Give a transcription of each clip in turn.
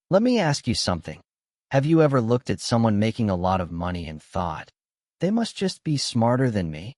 Let me ask you something. Have you ever looked at someone making a lot of money and thought, they must just be smarter than me?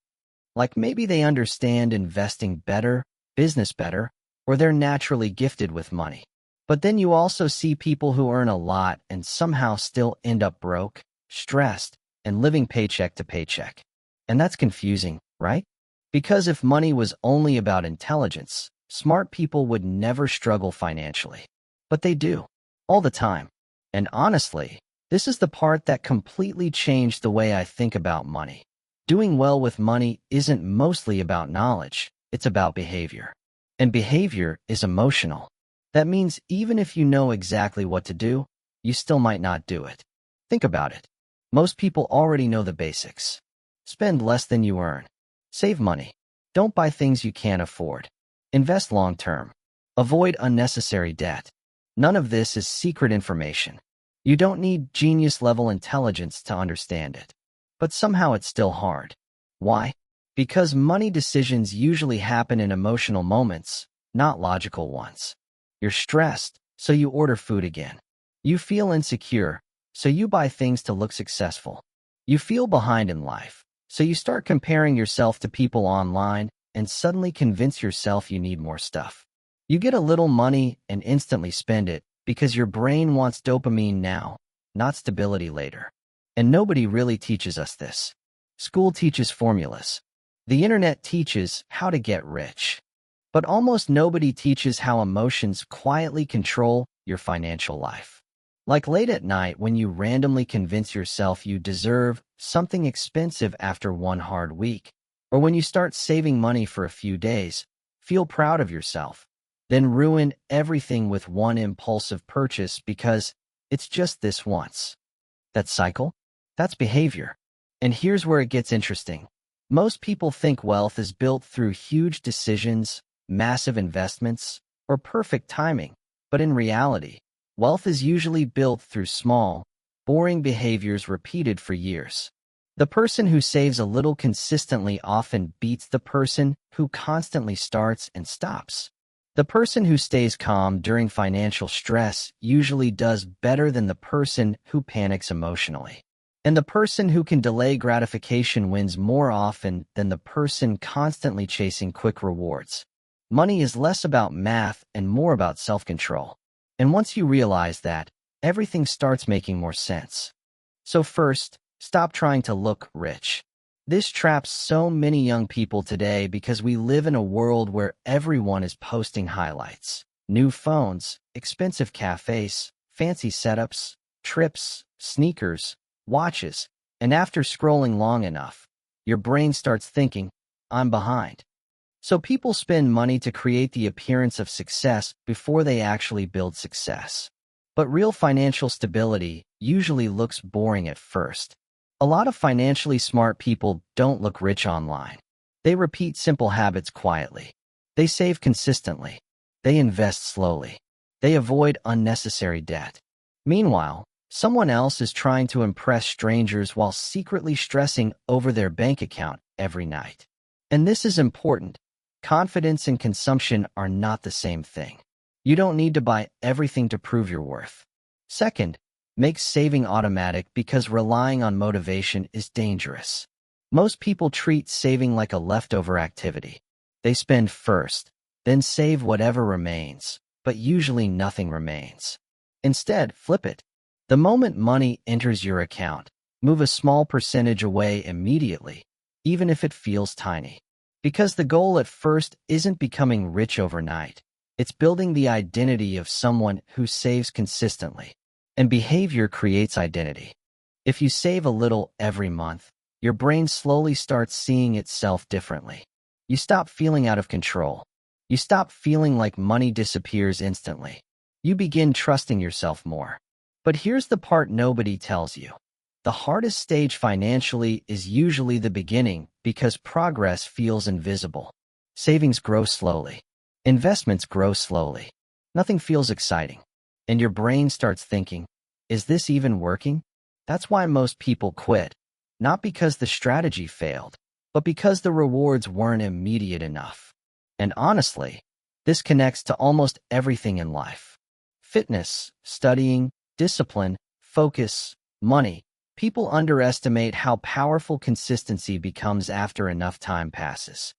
Like maybe they understand investing better, business better, or they're naturally gifted with money. But then you also see people who earn a lot and somehow still end up broke, stressed, and living paycheck to paycheck. And that's confusing, right? Because if money was only about intelligence, smart people would never struggle financially. But they do, all the time. And honestly, this is the part that completely changed the way I think about money. Doing well with money isn't mostly about knowledge, it's about behavior. And behavior is emotional. That means even if you know exactly what to do, you still might not do it. Think about it. Most people already know the basics. Spend less than you earn. Save money. Don't buy things you can't afford. Invest long-term. Avoid unnecessary debt. None of this is secret information. You don't need genius-level intelligence to understand it. But somehow it's still hard. Why? Because money decisions usually happen in emotional moments, not logical ones. You're stressed, so you order food again. You feel insecure, so you buy things to look successful. You feel behind in life, so you start comparing yourself to people online and suddenly convince yourself you need more stuff. You get a little money and instantly spend it because your brain wants dopamine now, not stability later. And nobody really teaches us this. School teaches formulas. The internet teaches how to get rich. But almost nobody teaches how emotions quietly control your financial life. Like late at night when you randomly convince yourself you deserve something expensive after one hard week, or when you start saving money for a few days, feel proud of yourself, then ruin everything with one impulsive purchase because it's just this once. That cycle? That's behavior. And here's where it gets interesting. Most people think wealth is built through huge decisions, massive investments, or perfect timing. But in reality, wealth is usually built through small, boring behaviors repeated for years. The person who saves a little consistently often beats the person who constantly starts and stops. The person who stays calm during financial stress usually does better than the person who panics emotionally. And the person who can delay gratification wins more often than the person constantly chasing quick rewards. Money is less about math and more about self-control. And once you realize that, everything starts making more sense. So first, stop trying to look rich. This traps so many young people today because we live in a world where everyone is posting highlights. New phones, expensive cafes, fancy setups, trips, sneakers, watches, and after scrolling long enough, your brain starts thinking, I'm behind. So people spend money to create the appearance of success before they actually build success. But real financial stability usually looks boring at first. A lot of financially smart people don't look rich online. They repeat simple habits quietly. They save consistently. They invest slowly. They avoid unnecessary debt. Meanwhile, someone else is trying to impress strangers while secretly stressing over their bank account every night. And this is important. Confidence and consumption are not the same thing. You don't need to buy everything to prove your worth. Second, make saving automatic because relying on motivation is dangerous. Most people treat saving like a leftover activity. They spend first, then save whatever remains, but usually nothing remains. Instead, flip it. The moment money enters your account, move a small percentage away immediately, even if it feels tiny. Because the goal at first isn't becoming rich overnight. It's building the identity of someone who saves consistently. And behavior creates identity. If you save a little every month, your brain slowly starts seeing itself differently. You stop feeling out of control. You stop feeling like money disappears instantly. You begin trusting yourself more. But here's the part nobody tells you. The hardest stage financially is usually the beginning because progress feels invisible. Savings grow slowly. Investments grow slowly. Nothing feels exciting. And your brain starts thinking, is this even working? That's why most people quit. Not because the strategy failed, but because the rewards weren't immediate enough. And honestly, this connects to almost everything in life. Fitness, studying, discipline, focus, money. People underestimate how powerful consistency becomes after enough time passes.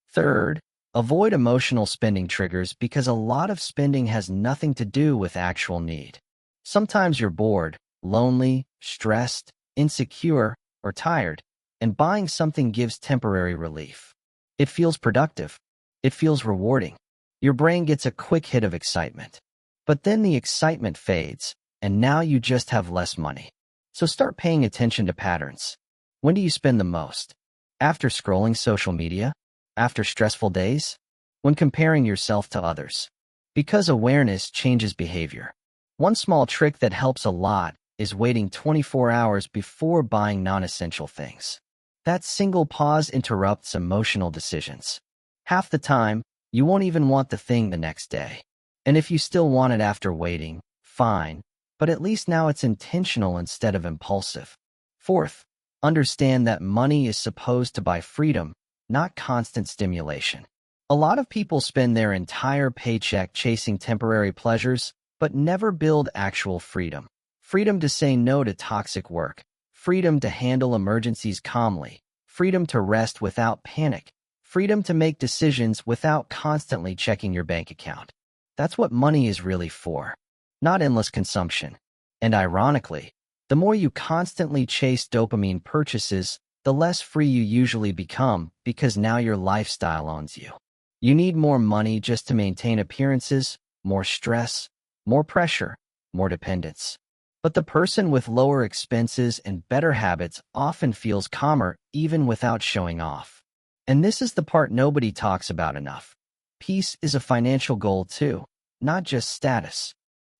Third, avoid emotional spending triggers because a lot of spending has nothing to do with actual need. Sometimes you're bored, lonely, stressed, insecure, or tired, and buying something gives temporary relief. It feels productive. It feels rewarding. Your brain gets a quick hit of excitement. But then the excitement fades, and now you just have less money. So start paying attention to patterns. When do you spend the most? After scrolling social media? After stressful days? When comparing yourself to others? Because awareness changes behavior. One small trick that helps a lot is waiting 24 hours before buying non-essential things. That single pause interrupts emotional decisions. Half the time, you won't even want the thing the next day. And if you still want it after waiting, fine, but at least now it's intentional instead of impulsive. Fourth, understand that money is supposed to buy freedom, not constant stimulation. A lot of people spend their entire paycheck chasing temporary pleasures, but never build actual freedom. Freedom to say no to toxic work, freedom to handle emergencies calmly, freedom to rest without panic, freedom to make decisions without constantly checking your bank account. That's what money is really for, not endless consumption. And ironically, the more you constantly chase dopamine purchases, the less free you usually become because now your lifestyle owns you. You need more money just to maintain appearances, more stress, more pressure, more dependence. But the person with lower expenses and better habits often feels calmer even without showing off. And this is the part nobody talks about enough. Peace is a financial goal too, not just status.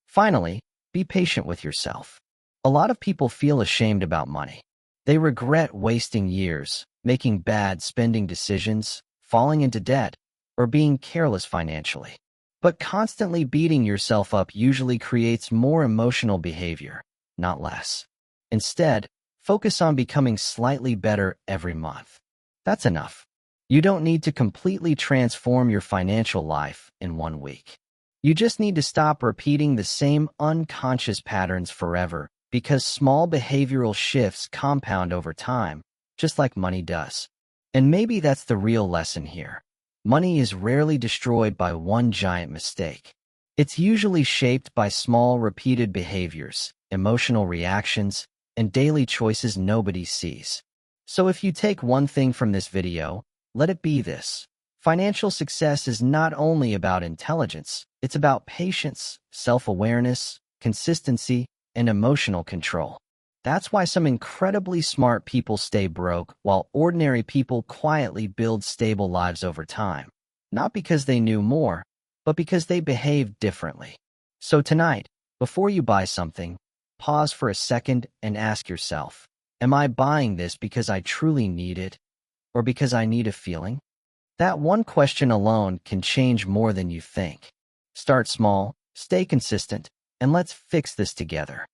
Finally, be patient with yourself. A lot of people feel ashamed about money. They regret wasting years, making bad spending decisions, falling into debt, or being careless financially. But constantly beating yourself up usually creates more emotional behavior, not less. Instead, focus on becoming slightly better every month. That's enough. You don't need to completely transform your financial life in 1 week. You just need to stop repeating the same unconscious patterns forever because small behavioral shifts compound over time, just like money does. And maybe that's the real lesson here. Money is rarely destroyed by one giant mistake. It's usually shaped by small, repeated behaviors, emotional reactions, and daily choices nobody sees. So if you take one thing from this video, let it be this. Financial success is not only about intelligence, it's about patience, self-awareness, consistency, and emotional control. That's why some incredibly smart people stay broke while ordinary people quietly build stable lives over time. Not because they knew more, but because they behaved differently. So tonight, before you buy something, pause for a second and ask yourself, am I buying this because I truly need it, or because I need a feeling? That one question alone can change more than you think. Start small, stay consistent, and let's fix this together.